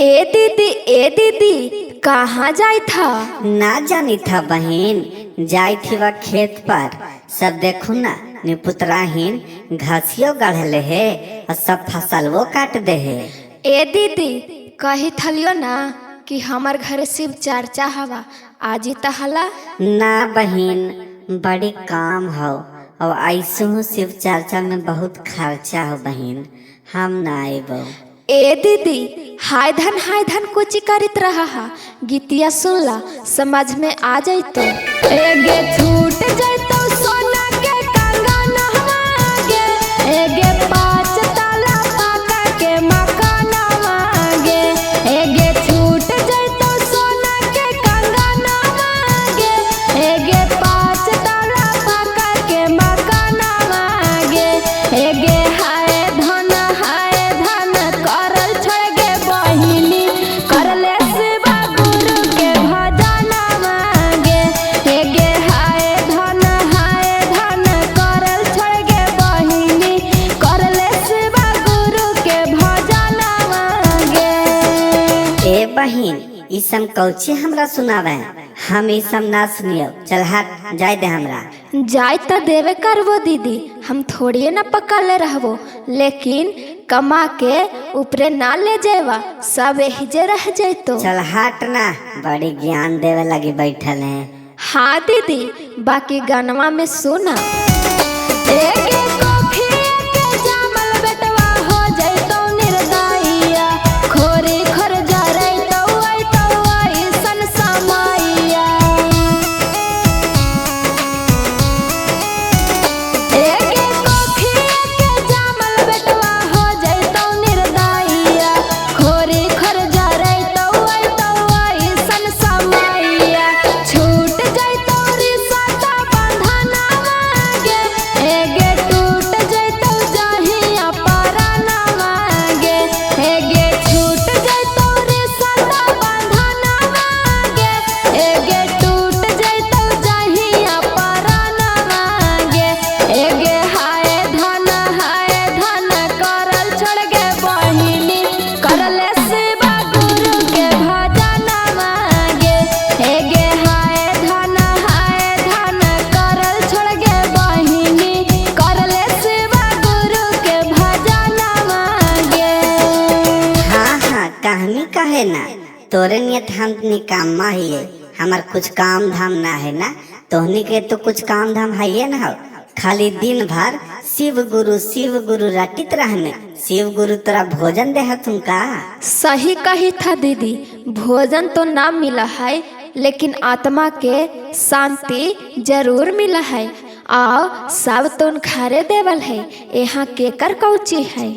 ए दीदी कहाँ जाई था? ना जानी था बहन, जाई थी वह खेत पर। सब देखू ना निपुतराहीन घासियो गढ़ले है और सब फसल वो काट दे है। ए दीदी कही थलियो ना कि हमार घर शिव चर्चा हवा, आज ही तहला। ना बहन, बड़ी काम हो और ऐसे हो शिव चर्चा में बहुत खर्चा हो बहन, हम ना आएबो। ए दीदी हाय धन कुछ करित रहा हा, गीतिया सुनला समझ में आ जाई तो। एगे छूट जातो सोना के कंगन मांगे, एगे 5 ताला पाका के मकान मांगे। एगे छूट जातो सोना के कंगन मांगे, एगे 5 ताला पाका के मकान मांगे। एगे बहन ई सब कौची हमरा सुनावे, हम ई सब ना सुनियो। चल हट जाय दे हमरा। जाय त देवे करबो दीदी, हम थोड़ी ना पकड़ले रहबो, लेकिन कमा के ऊपरे ना ले जेवा, सब यही जे रह जैतो। चल हट ना, बड़ी ज्ञान देवे लगी बैठल है। हाँ दीदी, बाकी गानवा में सुना। कहानी कहे ना तोरे नियत हम निकामा ही है, हमार कुछ काम धाम ना है ना, तोहनी के तो कुछ काम धाम है ना हो। खाली दिन भर शिव गुरु रटित रहने। शिव गुरु तोरा भोजन दे तुमका। सही कही था दीदी, भोजन तो ना मिला है, लेकिन आत्मा के शांति जरूर मिला है। आओ सब तो घरे देवल है, यहाँ केकर कौची है।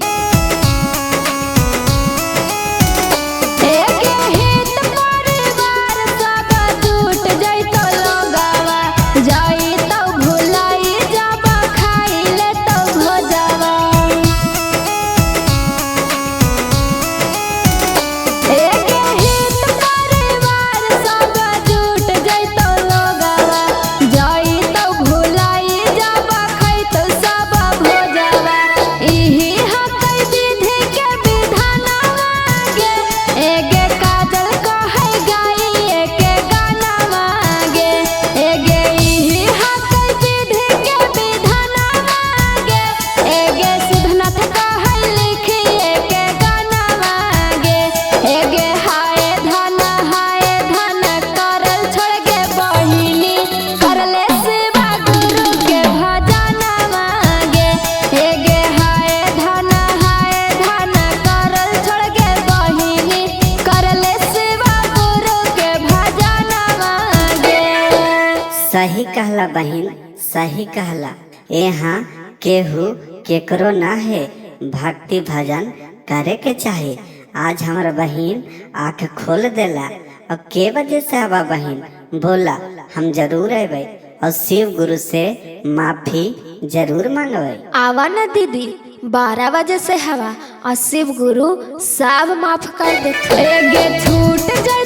सही कहला बहन, सही कहला। यहाँ केहू केकरो ना है, भक्ति भजन करे के चाहे। आज हमारा बहन आँख खोल देला। और के वजह से आवा बहन बोला, हम जरूर आवे और शिव गुरु से माफी जरूर मांगवे। आवा ना दीदी, 12 बजे से हवा और शिव गुरु सब माफ कर देते। छूट जाए